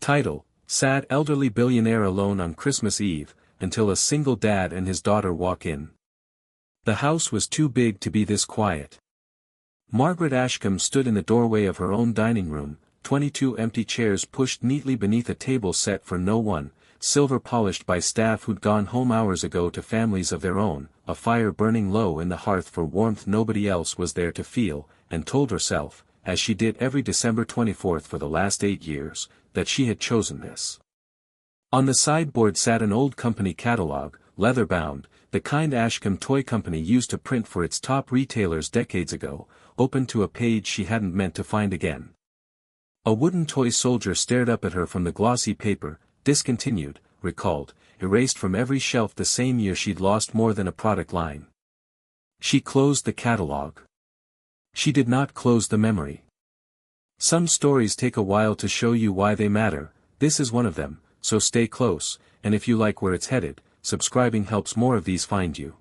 Title: Sad elderly billionaire alone on Christmas Eve, until a single dad and his daughter walk in. The house was too big to be this quiet. Margaret Ashcombe stood in the doorway of her own dining room, 22 empty chairs pushed neatly beneath a table set for no one, silver polished by staff who'd gone home hours ago to families of their own, a fire burning low in the hearth for warmth nobody else was there to feel, and told herself, as she did every December 24th for the last 8 years, that she had chosen this. On the sideboard sat an old company catalogue, leather-bound, the kind Ashcombe Toy Company used to print for its top retailers decades ago, open to a page she hadn't meant to find again. A wooden toy soldier stared up at her from the glossy paper, discontinued, recalled, erased from every shelf the same year she'd lost more than a product line. She closed the catalogue. She did not close the memory. Some stories take a while to show you why they matter, this is one of them, so stay close, and if you like where it's headed, subscribing helps more of these find you.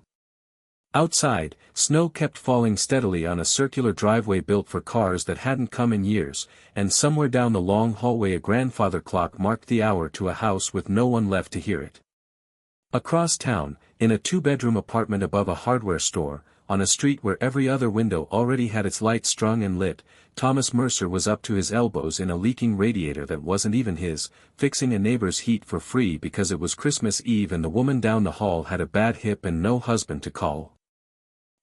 Outside, snow kept falling steadily on a circular driveway built for cars that hadn't come in years, and somewhere down the long hallway a grandfather clock marked the hour to a house with no one left to hear it. Across town, in a 2-bedroom apartment above a hardware store, on a street where every other window already had its light strung and lit, Thomas Mercer was up to his elbows in a leaking radiator that wasn't even his, fixing a neighbor's heat for free because it was Christmas Eve and the woman down the hall had a bad hip and no husband to call.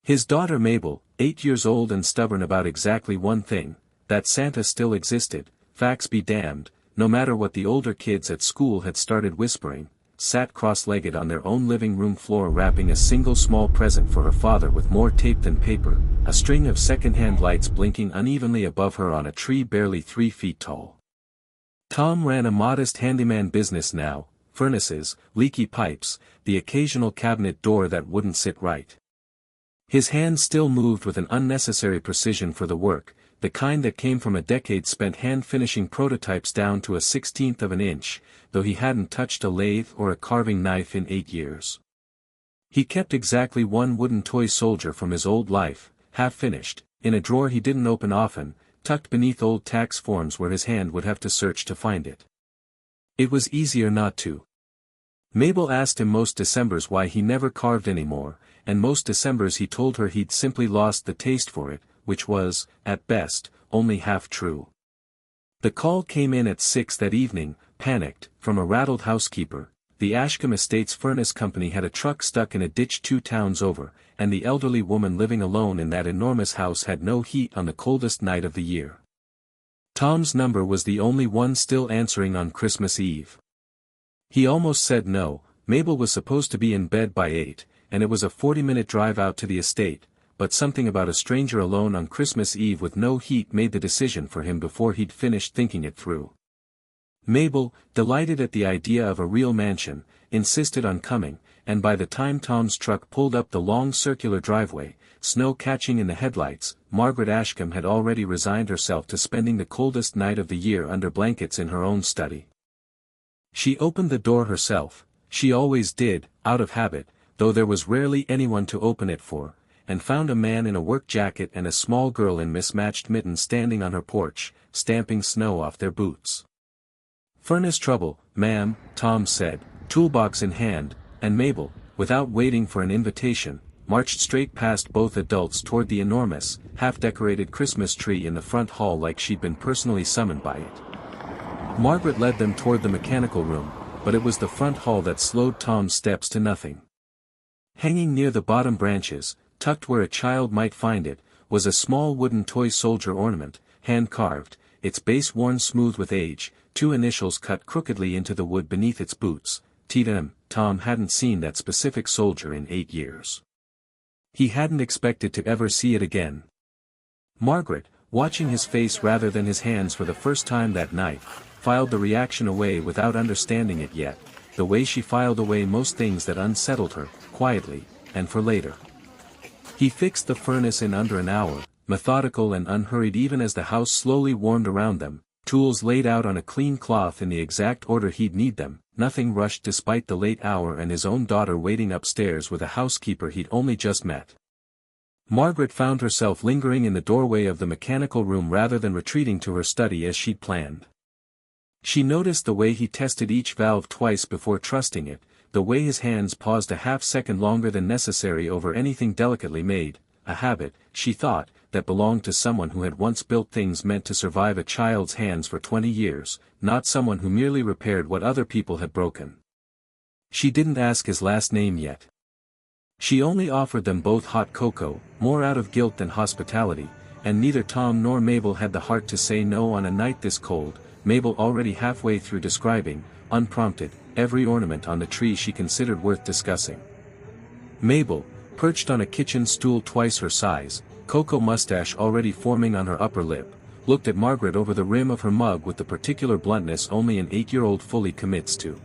His daughter Mabel, 8 years old and stubborn about exactly one thing, that Santa still existed, facts be damned, no matter what the older kids at school had started whispering, sat cross-legged on their own living room floor wrapping a single small present for her father with more tape than paper, a string of second-hand lights blinking unevenly above her on a tree barely 3 feet tall. Tom ran a modest handyman business now, furnaces, leaky pipes, the occasional cabinet door that wouldn't sit right. His hands still moved with an unnecessary precision for the work, the kind that came from a decade spent hand-finishing prototypes down to a 16th of an inch, though he hadn't touched a lathe or a carving knife in 8 years. He kept exactly one wooden toy soldier from his old life, half-finished, in a drawer he didn't open often, tucked beneath old tax forms where his hand would have to search to find it. It was easier not to. Mabel asked him most Decembers why he never carved anymore, and most Decembers he told her he'd simply lost the taste for it, which was, at best, only half true. The call came in at 6 that evening, panicked, from a rattled housekeeper. The Ashcombe Estates Furnace Company had a truck stuck in a ditch 2 towns over, and the elderly woman living alone in that enormous house had no heat on the coldest night of the year. Tom's number was the only one still answering on Christmas Eve. He almost said no. Mabel was supposed to be in bed by 8, and it was a 40-minute drive out to the estate, but something about a stranger alone on Christmas Eve with no heat made the decision for him before he'd finished thinking it through. Mabel, delighted at the idea of a real mansion, insisted on coming, and by the time Tom's truck pulled up the long circular driveway, snow catching in the headlights, Margaret Ashcombe had already resigned herself to spending the coldest night of the year under blankets in her own study. She opened the door herself, she always did, out of habit, though there was rarely anyone to open it for, and found a man in a work jacket and a small girl in mismatched mittens standing on her porch, stamping snow off their boots. "Furnace trouble, ma'am," Tom said, toolbox in hand, and Mabel, without waiting for an invitation, marched straight past both adults toward the enormous, half-decorated Christmas tree in the front hall like she'd been personally summoned by it. Margaret led them toward the mechanical room, but it was the front hall that slowed Tom's steps to nothing. Hanging near the bottom branches, tucked where a child might find it, was a small wooden toy soldier ornament, hand-carved, its base worn smooth with age, 2 initials cut crookedly into the wood beneath its boots, T.M. Tom hadn't seen that specific soldier in 8 years. He hadn't expected to ever see it again. Margaret, watching his face rather than his hands for the first time that night, filed the reaction away without understanding it yet, the way she filed away most things that unsettled her, quietly, and for later. He fixed the furnace in under an hour, methodical and unhurried even as the house slowly warmed around them, tools laid out on a clean cloth in the exact order he'd need them, nothing rushed despite the late hour and his own daughter waiting upstairs with a housekeeper he'd only just met. Margaret found herself lingering in the doorway of the mechanical room rather than retreating to her study as she'd planned. She noticed the way he tested each valve twice before trusting it, the way his hands paused a half-second longer than necessary over anything delicately made, a habit, she thought, that belonged to someone who had once built things meant to survive a child's hands for 20 years, not someone who merely repaired what other people had broken. She didn't ask his last name yet. She only offered them both hot cocoa, more out of guilt than hospitality, and neither Tom nor Mabel had the heart to say no on a night this cold. Mabel already halfway through describing, unprompted, every ornament on the tree she considered worth discussing. Mabel, perched on a kitchen stool twice her size, cocoa mustache already forming on her upper lip, looked at Margaret over the rim of her mug with the particular bluntness only an 8-year-old fully commits to.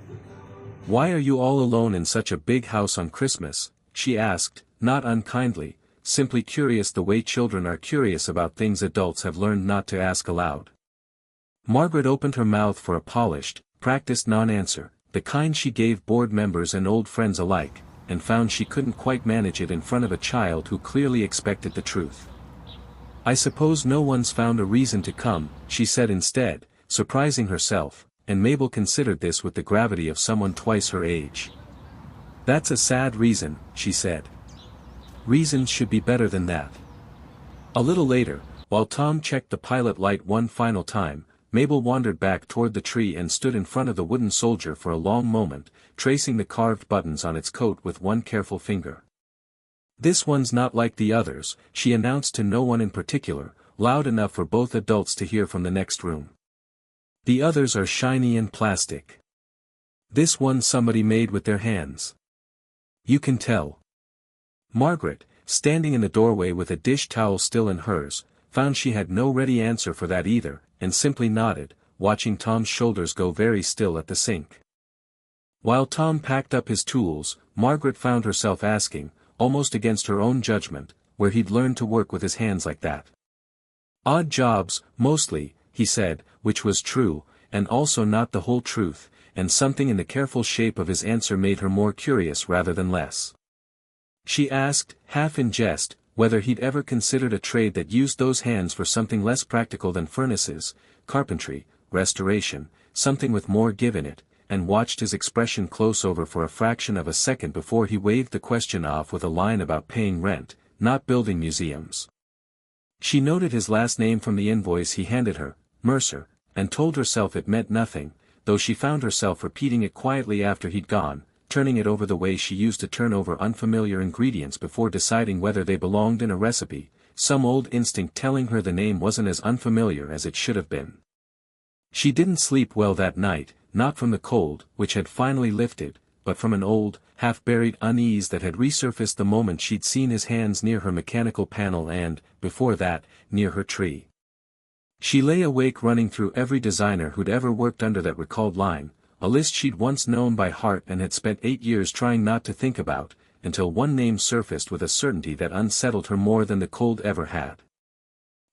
"Why are you all alone in such a big house on Christmas?" she asked, not unkindly, simply curious the way children are curious about things adults have learned not to ask aloud. Margaret opened her mouth for a polished, practiced non-answer, the kind she gave board members and old friends alike, and found she couldn't quite manage it in front of a child who clearly expected the truth. "I suppose no one's found a reason to come," she said instead, surprising herself, and Mabel considered this with the gravity of someone twice her age. "That's a sad reason," she said. "Reasons should be better than that." A little later, while Tom checked the pilot light one final time, Mabel wandered back toward the tree and stood in front of the wooden soldier for a long moment, tracing the carved buttons on its coat with one careful finger. "This one's not like the others," she announced to no one in particular, loud enough for both adults to hear from the next room. "The others are shiny and plastic. This one somebody made with their hands. You can tell." Margaret, standing in the doorway with a dish towel still in hers, found she had no ready answer for that either, and simply nodded, watching Tom's shoulders go very still at the sink. While Tom packed up his tools, Margaret found herself asking, almost against her own judgment, where he'd learned to work with his hands like that. "Odd jobs, mostly," he said, which was true, and also not the whole truth, and something in the careful shape of his answer made her more curious rather than less. She asked, half in jest, whether he'd ever considered a trade that used those hands for something less practical than furnaces, carpentry, restoration, something with more give in it, and watched his expression close over for a fraction of a second before he waved the question off with a line about paying rent, not building museums. She noted his last name from the invoice he handed her, Mercer, and told herself it meant nothing, though she found herself repeating it quietly after he'd gone, turning it over the way she used to turn over unfamiliar ingredients before deciding whether they belonged in a recipe, some old instinct telling her the name wasn't as unfamiliar as it should have been. She didn't sleep well that night, not from the cold, which had finally lifted, but from an old, half-buried unease that had resurfaced the moment she'd seen his hands near her mechanical panel and, before that, near her tree. She lay awake running through every designer who'd ever worked under that recalled line, a list she'd once known by heart and had spent 8 years trying not to think about, until one name surfaced with a certainty that unsettled her more than the cold ever had.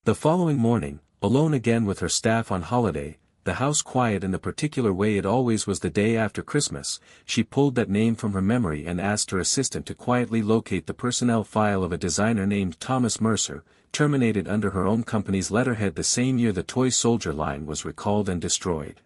The following morning, alone again with her staff on holiday, the house quiet in the particular way it always was the day after Christmas, she pulled that name from her memory and asked her assistant to quietly locate the personnel file of a designer named Thomas Mercer, terminated under her own company's letterhead the same year the toy soldier line was recalled and destroyed.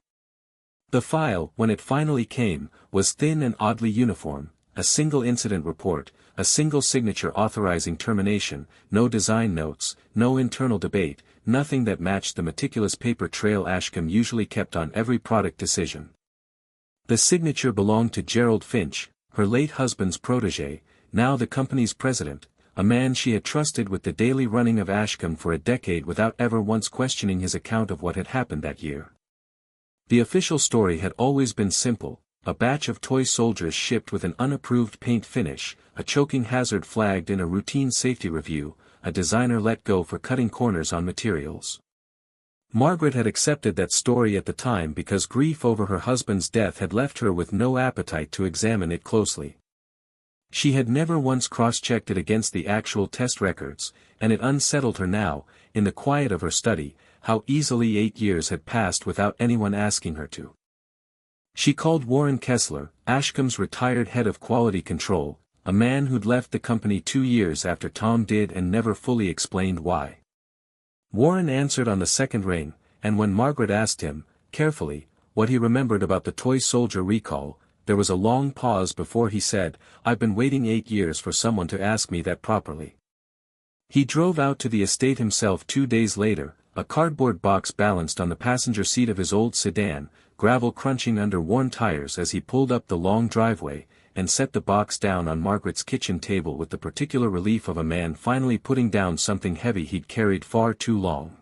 The file, when it finally came, was thin and oddly uniform, a single incident report, a single signature authorizing termination, no design notes, no internal debate, nothing that matched the meticulous paper trail Ashcombe usually kept on every product decision. The signature belonged to Gerald Finch, her late husband's protégé, now the company's president, a man she had trusted with the daily running of Ashcombe for a decade without ever once questioning his account of what had happened that year. The official story had always been simple: a batch of toy soldiers shipped with an unapproved paint finish, a choking hazard flagged in a routine safety review, a designer let go for cutting corners on materials. Margaret had accepted that story at the time because grief over her husband's death had left her with no appetite to examine it closely. She had never once cross-checked it against the actual test records, and it unsettled her now, in the quiet of her study, how easily 8 years had passed without anyone asking her to. She called Warren Kessler, Ashcombe's retired head of quality control, a man who'd left the company 2 years after Tom did and never fully explained why. Warren answered on the second ring, and when Margaret asked him, carefully, what he remembered about the toy soldier recall. There was a long pause before he said, "I've been waiting 8 years for someone to ask me that properly." He drove out to the estate himself 2 days later, a cardboard box balanced on the passenger seat of his old sedan, gravel crunching under worn tires as he pulled up the long driveway, and set the box down on Margaret's kitchen table with the particular relief of a man finally putting down something heavy he'd carried far too long.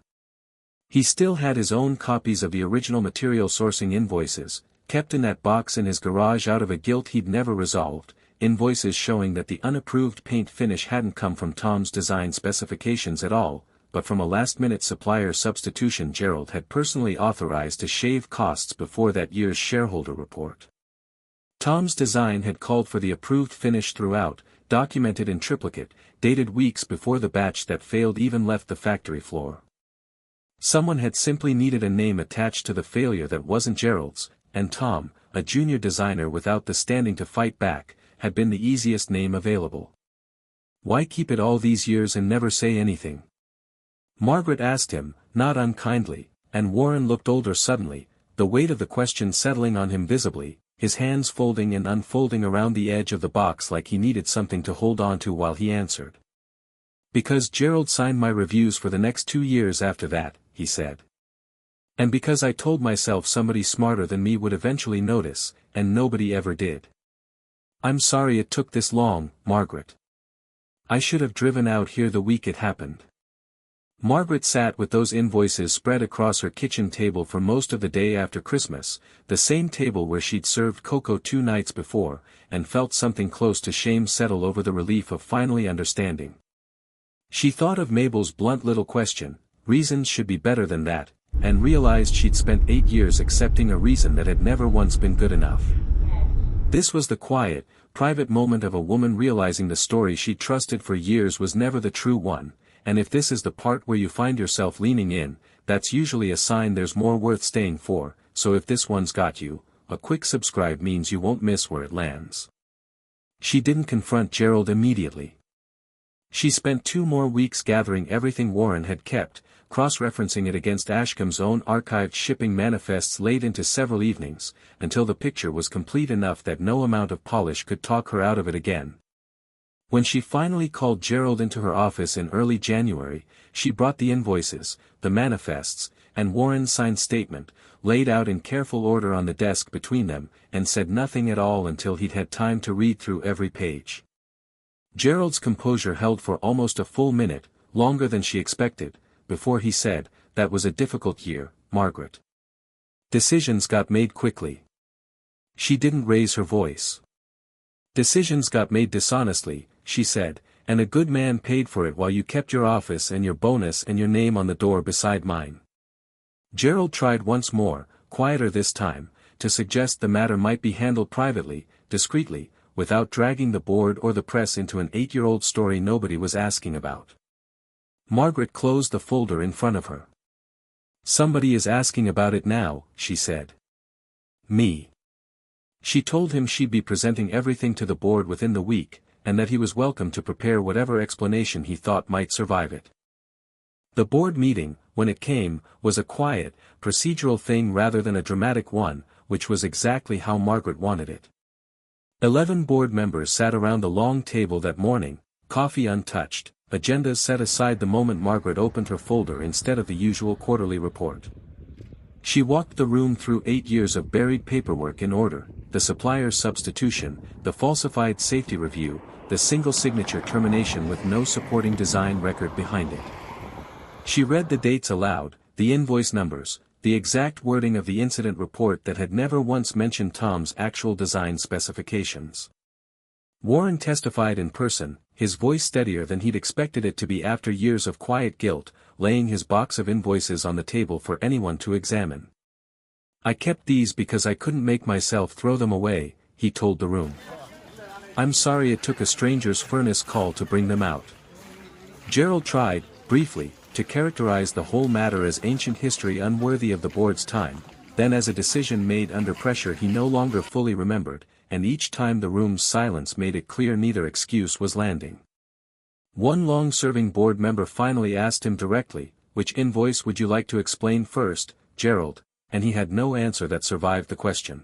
He still had his own copies of the original material sourcing invoices, kept in that box in his garage out of a guilt he'd never resolved, invoices showing that the unapproved paint finish hadn't come from Tom's design specifications at all, but from a last-minute supplier substitution Gerald had personally authorized to shave costs before that year's shareholder report. Tom's design had called for the approved finish throughout, documented in triplicate, dated weeks before the batch that failed even left the factory floor. Someone had simply needed a name attached to the failure that wasn't Gerald's, and Tom, a junior designer without the standing to fight back, had been the easiest name available. Why keep it all these years and never say anything? Margaret asked him, not unkindly, and Warren looked older suddenly, the weight of the question settling on him visibly, his hands folding and unfolding around the edge of the box like he needed something to hold on to while he answered. "Because Gerald signed my reviews for the next 2 years after that," he said. "And because I told myself somebody smarter than me would eventually notice, and nobody ever did. I'm sorry it took this long, Margaret. I should have driven out here the week it happened." Margaret sat with those invoices spread across her kitchen table for most of the day after Christmas, the same table where she'd served cocoa 2 nights before, and felt something close to shame settle over the relief of finally understanding. She thought of Mabel's blunt little question, "Reasons should be better than that," and realized she'd spent 8 years accepting a reason that had never once been good enough. This was the quiet, private moment of a woman realizing the story she'd trusted for years was never the true one, and if this is the part where you find yourself leaning in, that's usually a sign there's more worth staying for, so if this one's got you, a quick subscribe means you won't miss where it lands. She didn't confront Gerald immediately. She spent 2 more weeks gathering everything Warren had kept, cross-referencing it against Ashcombe's own archived shipping manifests late into several evenings, until the picture was complete enough that no amount of polish could talk her out of it again. When she finally called Gerald into her office in early January, she brought the invoices, the manifests, and Warren's signed statement, laid out in careful order on the desk between them, and said nothing at all until he'd had time to read through every page. Gerald's composure held for almost a full minute, longer than she expected, before he said, "That was a difficult year, Margaret. Decisions got made quickly." She didn't raise her voice. "Decisions got made dishonestly," she said, "and a good man paid for it while you kept your office and your bonus and your name on the door beside mine." Gerald tried once more, quieter this time, to suggest the matter might be handled privately, discreetly, without dragging the board or the press into an 8-year-old story nobody was asking about. Margaret closed the folder in front of her. "Somebody is asking about it now," she said. "Me." She told him she'd be presenting everything to the board within the week, and that he was welcome to prepare whatever explanation he thought might survive it. The board meeting, when it came, was a quiet, procedural thing rather than a dramatic one, which was exactly how Margaret wanted it. 11 board members sat around the long table that morning, coffee untouched, agendas set aside the moment Margaret opened her folder instead of the usual quarterly report. She walked the room through 8 years of buried paperwork in order, the supplier's substitution, the falsified safety review, the single-signature termination with no supporting design record behind it. She read the dates aloud, the invoice numbers, the exact wording of the incident report that had never once mentioned Tom's actual design specifications. Warren testified in person, his voice steadier than he'd expected it to be after years of quiet guilt, laying his box of invoices on the table for anyone to examine. "I kept these because I couldn't make myself throw them away," he told the room. "I'm sorry it took a stranger's furnace call to bring them out." Gerald tried, briefly, to characterize the whole matter as ancient history unworthy of the board's time, then as a decision made under pressure he no longer fully remembered, and each time the room's silence made it clear neither excuse was landing. One long-serving board member finally asked him directly, "Which invoice would you like to explain first, Gerald?" and he had no answer that survived the question.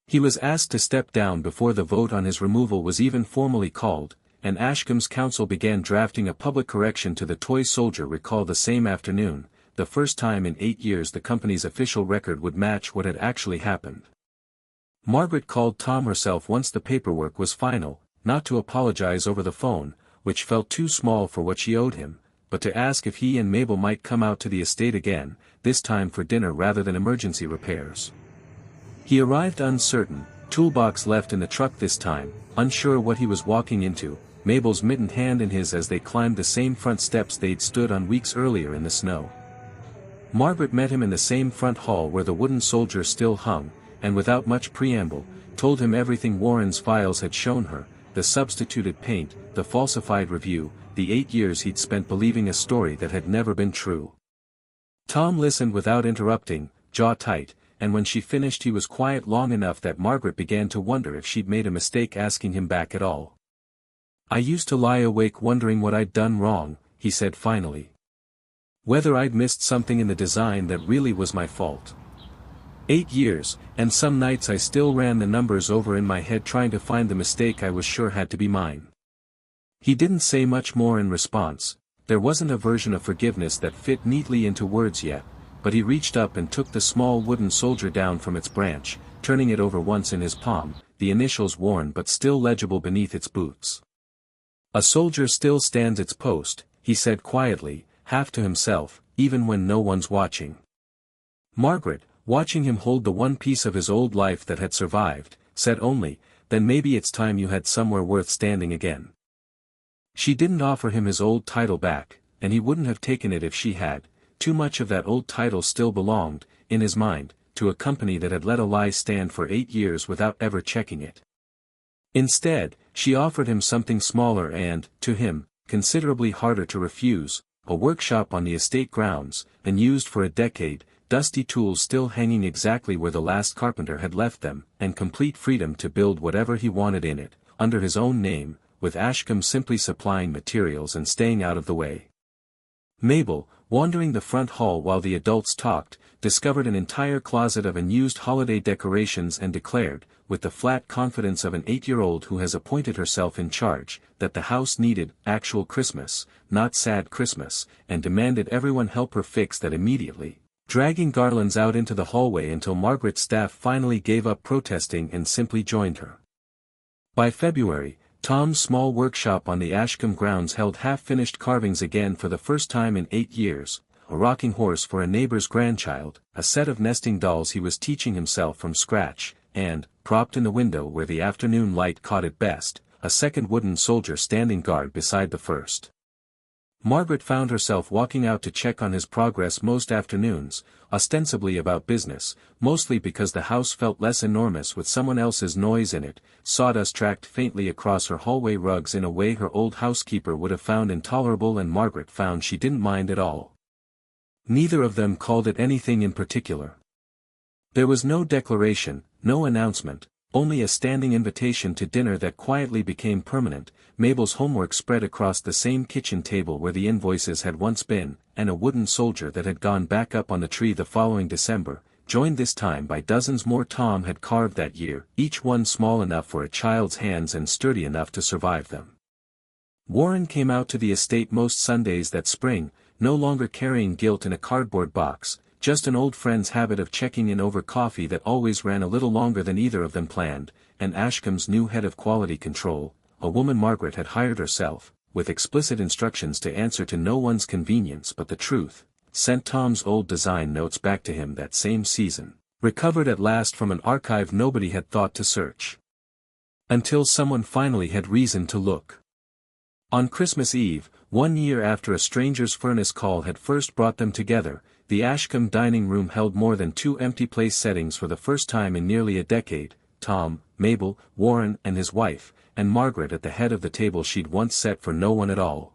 He was asked to step down before the vote on his removal was even formally called, and Ashcombe's council began drafting a public correction to the toy soldier recall the same afternoon, the first time in 8 years the company's official record would match what had actually happened. Margaret called Tom herself once the paperwork was final, not to apologize over the phone, which felt too small for what she owed him, but to ask if he and Mabel might come out to the estate again, this time for dinner rather than emergency repairs. He arrived uncertain, toolbox left in the truck this time, unsure what he was walking into, Mabel's mittened hand in his as they climbed the same front steps they'd stood on weeks earlier in the snow. Margaret met him in the same front hall where the wooden soldier still hung, and without much preamble, told him everything Warren's files had shown her, the substituted paint, the falsified review, the 8 years he'd spent believing a story that had never been true. Tom listened without interrupting, jaw tight, and when she finished he was quiet long enough that Margaret began to wonder if she'd made a mistake asking him back at all. "I used to lie awake wondering what I'd done wrong," he said finally. "Whether I'd missed something in the design that really was my fault. 8 years, and some nights I still ran the numbers over in my head trying to find the mistake I was sure had to be mine." He didn't say much more in response. There wasn't a version of forgiveness that fit neatly into words yet, but he reached up and took the small wooden soldier down from its branch, turning it over once in his palm, the initials worn but still legible beneath its boots. "A soldier still stands its post," he said quietly, half to himself, "even when no one's watching." Margaret, watching him hold the one piece of his old life that had survived, said only, "Then maybe it's time you had somewhere worth standing again." She didn't offer him his old title back, and he wouldn't have taken it if she had. Too much of that old title still belonged, in his mind, to a company that had let a lie stand for 8 years without ever checking it. Instead, she offered him something smaller and, to him, considerably harder to refuse, a workshop on the estate grounds, and used for a decade, dusty tools still hanging exactly where the last carpenter had left them, and complete freedom to build whatever he wanted in it, under his own name, with Ashcombe simply supplying materials and staying out of the way. Mabel, wandering the front hall while the adults talked, discovered an entire closet of unused holiday decorations and declared, with the flat confidence of an 8-year-old who has appointed herself in charge, that the house needed actual Christmas, not sad Christmas, and demanded everyone help her fix that immediately, dragging garlands out into the hallway until Margaret's staff finally gave up protesting and simply joined her. By February, Tom's small workshop on the Ashcombe grounds held half-finished carvings again for the first time in 8 years, a rocking horse for a neighbor's grandchild, a set of nesting dolls he was teaching himself from scratch, and, propped in the window where the afternoon light caught it best, a second wooden soldier standing guard beside the first. Margaret found herself walking out to check on his progress most afternoons, ostensibly about business, mostly because the house felt less enormous with someone else's noise in it. Sawdust tracked faintly across her hallway rugs in a way her old housekeeper would have found intolerable, and Margaret found she didn't mind at all. Neither of them called it anything in particular. There was no declaration, no announcement, only a standing invitation to dinner that quietly became permanent. Mabel's homework spread across the same kitchen table where the invoices had once been, and a wooden soldier that had gone back up on the tree the following December, joined this time by dozens more Tom had carved that year, each one small enough for a child's hands and sturdy enough to survive them. Warren came out to the estate most Sundays that spring, no longer carrying guilt in a cardboard box, just an old friend's habit of checking in over coffee that always ran a little longer than either of them planned, and Ashcombe's new head of quality control, a woman Margaret had hired herself, with explicit instructions to answer to no one's convenience but the truth, sent Tom's old design notes back to him that same season, recovered at last from an archive nobody had thought to search. Until someone finally had reason to look. On Christmas Eve, 1 year after a stranger's furnace call had first brought them together, the Ashcombe dining room held more than 2 empty place settings for the first time in nearly a decade: Tom, Mabel, Warren and his wife, and Margaret at the head of the table she'd once set for no one at all.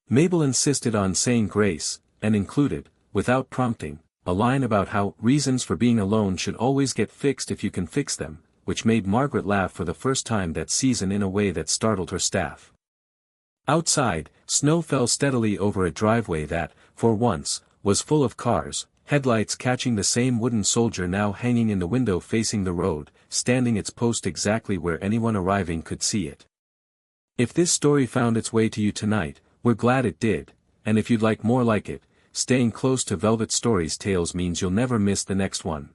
Mabel insisted on saying grace, and included, without prompting, a line about how reasons for being alone should always get fixed if you can fix them, which made Margaret laugh for the first time that season in a way that startled her staff. Outside, snow fell steadily over a driveway that, for once, was full of cars, headlights catching the same wooden soldier now hanging in the window facing the road, standing its post exactly where anyone arriving could see it. If this story found its way to you tonight, we're glad it did, and if you'd like more like it, staying close to Velvet Storiez Tales means you'll never miss the next one.